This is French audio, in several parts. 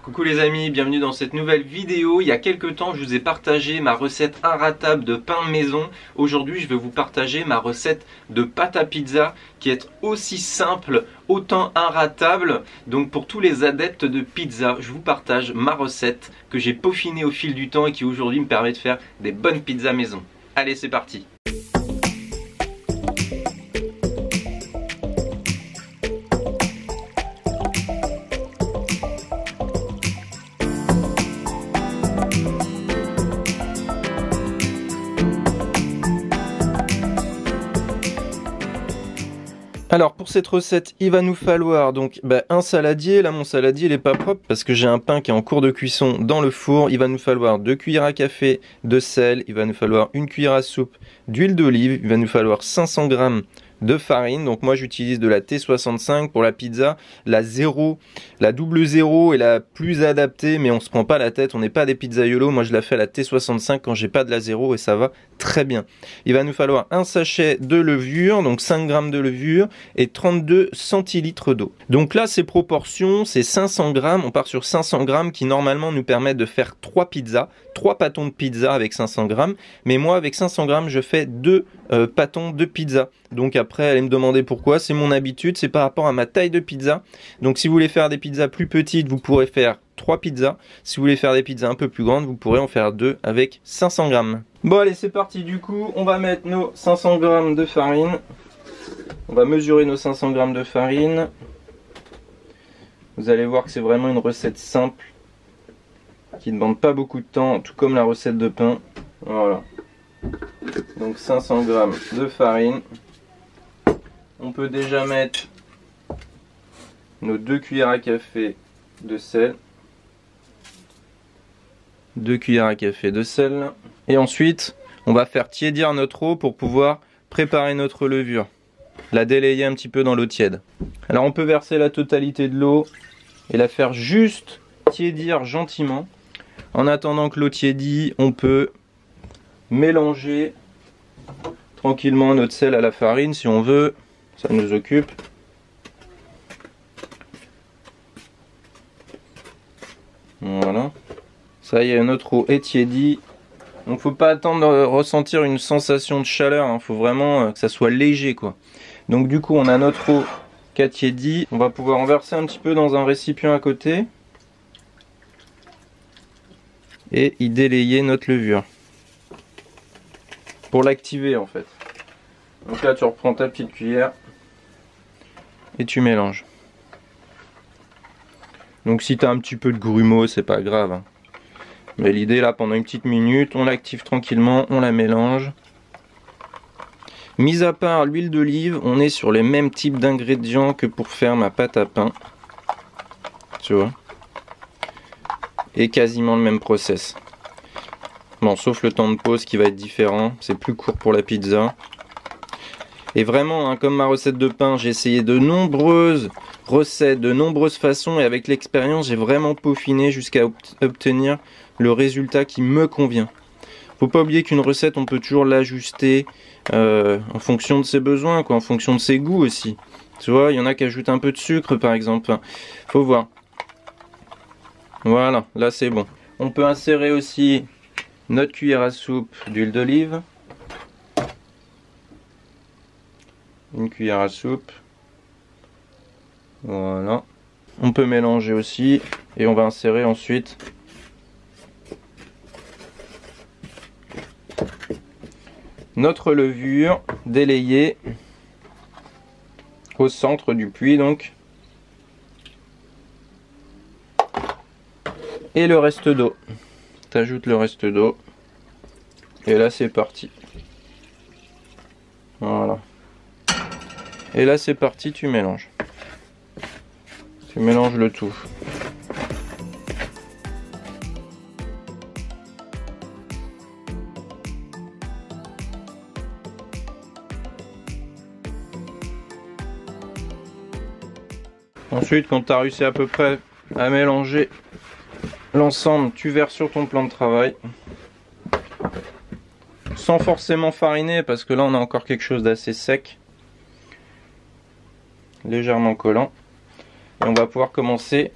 Coucou les amis, bienvenue dans cette nouvelle vidéo. Il y a quelques temps, je vous ai partagé ma recette inratable de pain maison. Aujourd'hui, je vais vous partager ma recette de pâte à pizza qui est aussi simple, autant inratable. Donc pour tous les adeptes de pizza, je vous partage ma recette que j'ai peaufinée au fil du temps et qui aujourd'hui me permet de faire des bonnes pizzas maison. Allez, c'est parti! Alors pour cette recette, il va nous falloir donc un saladier. Là mon saladier il est pas propre parce que j'ai un pain qui est en cours de cuisson dans le four. Il va nous falloir 2 cuillères à café de sel, il va nous falloir 1 cuillère à soupe d'huile d'olive, il va nous falloir 500 g de farine. Donc moi j'utilise de la T65 pour la pizza, la 0, la double 0 est la plus adaptée, mais on se prend pas la tête, on n'est pas des pizzaiolos. Moi je la fais à la T65 quand j'ai pas de la 0 et ça va très bien. Il va nous falloir un sachet de levure, donc 5 g de levure et 32 centilitres d'eau. Donc là ces proportions, c'est 500 g, on part sur 500 g qui normalement nous permettent de faire 3 pizzas, 3 pâtons de pizza avec 500 g, mais moi avec 500 g je fais 2 pâtons de pizza. Donc après elle allait me demander pourquoi, c'est mon habitude, c'est par rapport à ma taille de pizza. Donc si vous voulez faire des pizzas plus petites, vous pourrez faire 3 pizzas. Si vous voulez faire des pizzas un peu plus grandes, vous pourrez en faire 2 avec 500 g. Bon allez, c'est parti, du coup on va mettre nos 500 g de farine. On va mesurer nos 500 g de farine. Vous allez voir que c'est vraiment une recette simple qui ne demande pas beaucoup de temps, tout comme la recette de pain. Voilà. Donc 500 g de farine. On peut déjà mettre nos 2 cuillères à café de sel. 2 cuillères à café de sel. Et ensuite, on va faire tiédir notre eau pour pouvoir préparer notre levure. La délayer un petit peu dans l'eau tiède. Alors on peut verser la totalité de l'eau et la faire juste tiédir gentiment. En attendant que l'eau tiédit, on peut mélanger tranquillement notre sel à la farine si on veut. Ça nous occupe. Voilà. Ça y est, notre eau est tiédie. Donc faut pas attendre de ressentir une sensation de chaleur, hein. Faut vraiment que ça soit léger quoi. Donc du coup on a notre eau qui a tiédi. On va pouvoir en verser un petit peu dans un récipient à côté. Et y délayer notre levure. Pour l'activer en fait. Donc là tu reprends ta petite cuillère. Et tu mélanges. Donc si tu as un petit peu de grumeaux, c'est pas grave, hein. Mais l'idée là, pendant une petite minute, on l'active tranquillement, on la mélange. Mis à part l'huile d'olive, on est sur les mêmes types d'ingrédients que pour faire ma pâte à pain. Tu vois. Et quasiment le même process. Bon, sauf le temps de pause qui va être différent, c'est plus court pour la pizza. Et vraiment, hein, comme ma recette de pain, j'ai essayé de nombreuses recettes, de nombreuses façons, et avec l'expérience, j'ai vraiment peaufiné jusqu'à obtenir le résultat qui me convient. Faut pas oublier qu'une recette, on peut toujours l'ajuster en fonction de ses besoins, quoi, en fonction de ses goûts aussi. Tu vois, il y en a qui ajoutent un peu de sucre, par exemple. Faut voir. Voilà, là c'est bon. On peut insérer aussi notre cuillère à soupe d'huile d'olive. Une cuillère à soupe. Voilà. On peut mélanger aussi et on va insérer ensuite notre levure délayée au centre du puits donc. Et le reste d'eau. T'ajoutes le reste d'eau. Et là c'est parti. Voilà. Et là c'est parti, tu mélanges. Tu mélanges le tout. Ensuite, quand tu as réussi à peu près à mélanger l'ensemble, tu verses sur ton plan de travail. Sans forcément fariner, parce que là on a encore quelque chose d'assez sec. Légèrement collant. Et on va pouvoir commencer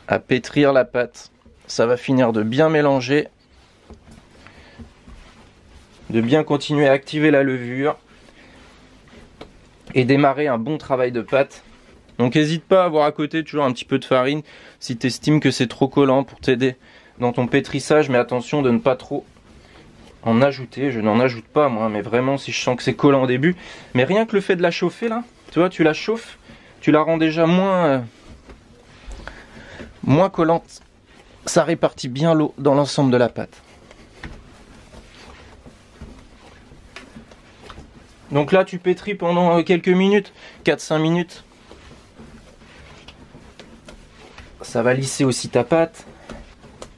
à pétrir la pâte. Ça va finir de bien mélanger, de bien continuer à activer la levure et démarrer un bon travail de pâte. Donc n'hésite pas à avoir à côté toujours un petit peu de farine si tu estimes que c'est trop collant pour t'aider dans ton pétrissage, mais attention de ne pas trop en ajouter. Je n'en ajoute pas moi, mais vraiment si je sens que c'est collant au début. Mais rien que le fait de la chauffer là, tu vois, tu la chauffes, tu la rends déjà moins collante. Ça répartit bien l'eau dans l'ensemble de la pâte. Donc là tu pétris pendant quelques minutes, 4-5 minutes. Ça va lisser aussi ta pâte.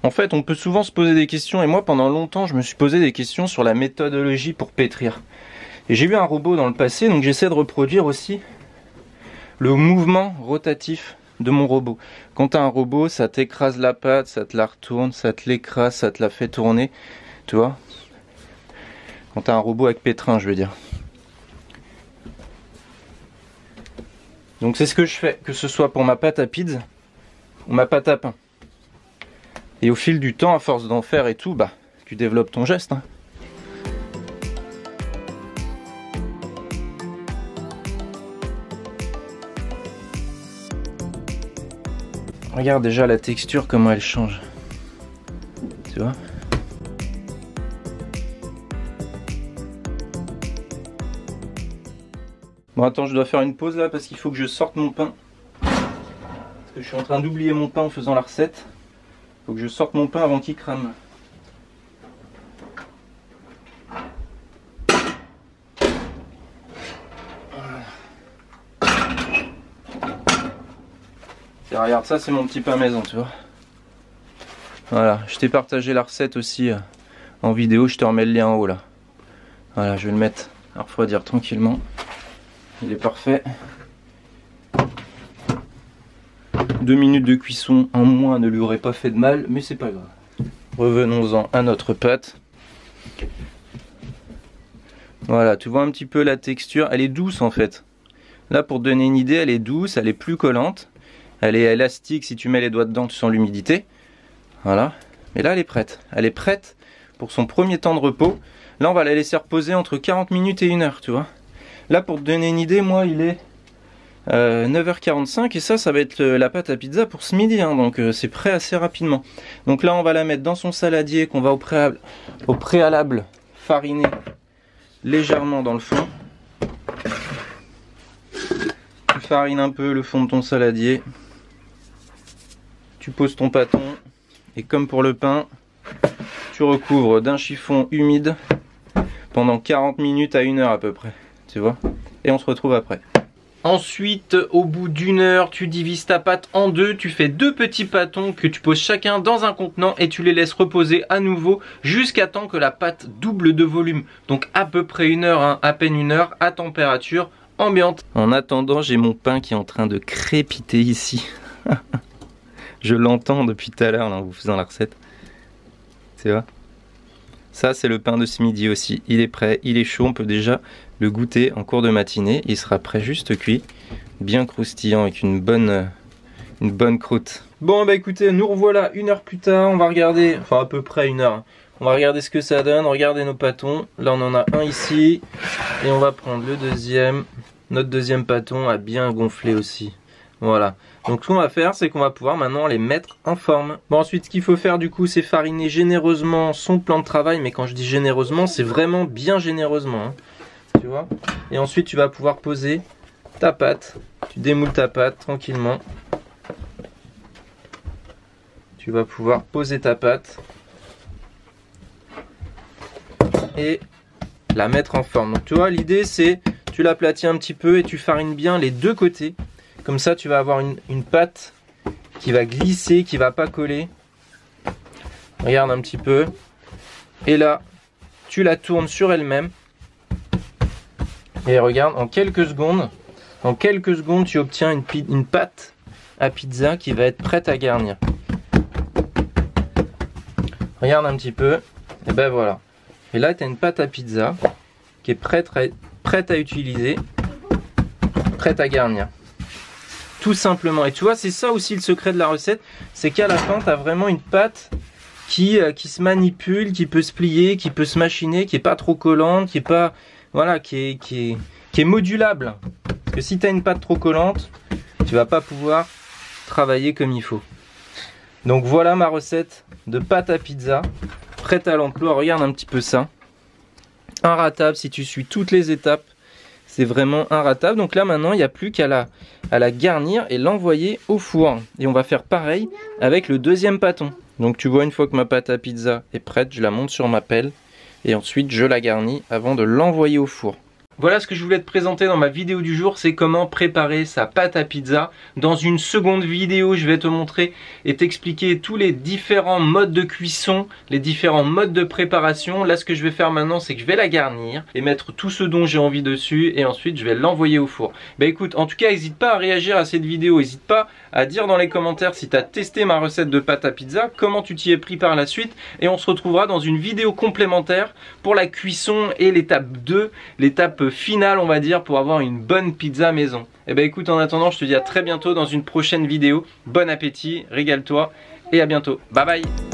En fait, on peut souvent se poser des questions, et moi pendant longtemps je me suis posé des questions sur la méthodologie pour pétrir. Et j'ai eu un robot dans le passé, donc j'essaie de reproduire aussi le mouvement rotatif de mon robot. Quand tu as un robot, ça t'écrase la pâte, ça te la retourne, ça te l'écrase, ça te la fait tourner, tu vois. Quand tu as un robot avec pétrin, je veux dire. Donc c'est ce que je fais, que ce soit pour ma pâte à pizza ou ma pâte à pain. Et au fil du temps, à force d'en faire et tout, bah, tu développes ton geste. Hein. Regarde déjà la texture, comment elle change. Tu vois ? Bon attends, je dois faire une pause là parce qu'il faut que je sorte mon pain. Parce que je suis en train d'oublier mon pain en faisant la recette. Il faut que je sorte mon pain avant qu'il crame. Tiens, regarde, ça c'est mon petit pain maison, tu vois. Voilà, je t'ai partagé la recette aussi en vidéo, je te remets le lien en haut là. Voilà, je vais le mettre à refroidir tranquillement. Il est parfait. 2 minutes de cuisson en moins ne lui aurait pas fait de mal, mais c'est pas grave. Revenons-en à notre pâte. Voilà, tu vois un petit peu la texture, elle est douce en fait. Là pour te donner une idée, elle est douce, elle est plus collante. Elle est élastique, si tu mets les doigts dedans, tu sens l'humidité. Voilà, et là elle est prête. Elle est prête pour son premier temps de repos. Là on va la laisser reposer entre 40 minutes et 1 heure, tu vois. Là pour te donner une idée, moi il est 9h45 et ça va être la pâte à pizza pour ce midi, hein, donc c'est prêt assez rapidement. Donc là on va la mettre dans son saladier qu'on va au préalable fariner légèrement dans le fond. Tu farines un peu le fond de ton saladier, tu poses ton pâton et comme pour le pain, tu recouvres d'un chiffon humide pendant 40 minutes à 1 heure à peu près, tu vois, et on se retrouve après. Ensuite, au bout d'1 heure, tu divises ta pâte en deux, tu fais 2 petits pâtons que tu poses chacun dans un contenant et tu les laisses reposer à nouveau jusqu'à temps que la pâte double de volume. Donc à peu près 1 heure, hein, à peine 1 heure, à température ambiante. En attendant, j'ai mon pain qui est en train de crépiter ici. Je l'entends depuis tout à l'heure en vous faisant la recette. Tu vois ? Ça, c'est le pain de ce midi aussi. Il est prêt, il est chaud, on peut déjà le goûter en cours de matinée. Il sera prêt juste cuit, bien croustillant avec une bonne croûte. Bon, bah écoutez, nous revoilà 1 heure plus tard. On va regarder, enfin à peu près 1 heure. On va regarder ce que ça donne, regarder nos pâtons. Là, on en a un ici. Et on va prendre le deuxième. Notre deuxième pâton a bien gonflé aussi. Voilà. Donc ce qu'on va faire, c'est qu'on va pouvoir maintenant les mettre en forme. Bon, ensuite ce qu'il faut faire du coup, c'est fariner généreusement son plan de travail. Mais quand je dis généreusement, c'est vraiment bien généreusement, hein. Tu vois. Et ensuite tu vas pouvoir poser ta pâte. Tu démoules ta pâte tranquillement. Tu vas pouvoir poser ta pâte et la mettre en forme. Donc tu vois, l'idée c'est, tu l'aplatis un petit peu et tu farines bien les deux côtés. Comme ça, tu vas avoir une pâte qui va glisser, qui va pas coller. Regarde un petit peu. Et là, tu la tournes sur elle-même. Et regarde, en quelques secondes, tu obtiens une pâte à pizza qui va être prête à garnir. Regarde un petit peu. Et ben voilà. Et là, tu as une pâte à pizza qui est prête à utiliser, prête à garnir. tout simplement. Et tu vois, c'est ça aussi le secret de la recette, c'est qu'à la fin, tu as vraiment une pâte qui se manipule, qui peut se plier, qui peut se machiner, qui est pas trop collante, qui est pas, voilà, qui est modulable. Parce que si tu as une pâte trop collante, tu vas pas pouvoir travailler comme il faut. Donc voilà ma recette de pâte à pizza, prête à l'emploi. Regarde un petit peu ça. Inratable si tu suis toutes les étapes. C'est vraiment inratable. Donc là maintenant, il n'y a plus qu'à la garnir et l'envoyer au four. Et on va faire pareil avec le deuxième pâton. Donc tu vois, une fois que ma pâte à pizza est prête, je la monte sur ma pelle. Et ensuite, je la garnis avant de l'envoyer au four. Voilà ce que je voulais te présenter dans ma vidéo du jour, c'est comment préparer sa pâte à pizza. Dans une seconde vidéo, je vais te montrer et t'expliquer tous les différents modes de cuisson, les différents modes de préparation. Là, ce que je vais faire maintenant, c'est que je vais la garnir et mettre tout ce dont j'ai envie dessus et ensuite je vais l'envoyer au four. Bah écoute, en tout cas, n'hésite pas à réagir à cette vidéo, n'hésite pas à dire dans les commentaires si tu as testé ma recette de pâte à pizza, comment tu t'y es pris par la suite, et on se retrouvera dans une vidéo complémentaire pour la cuisson et l'étape 2, l'étape finale on va dire, pour avoir une bonne pizza maison. Et bah écoute, en attendant, je te dis à très bientôt dans une prochaine vidéo. Bon appétit, régale-toi et à bientôt. Bye bye.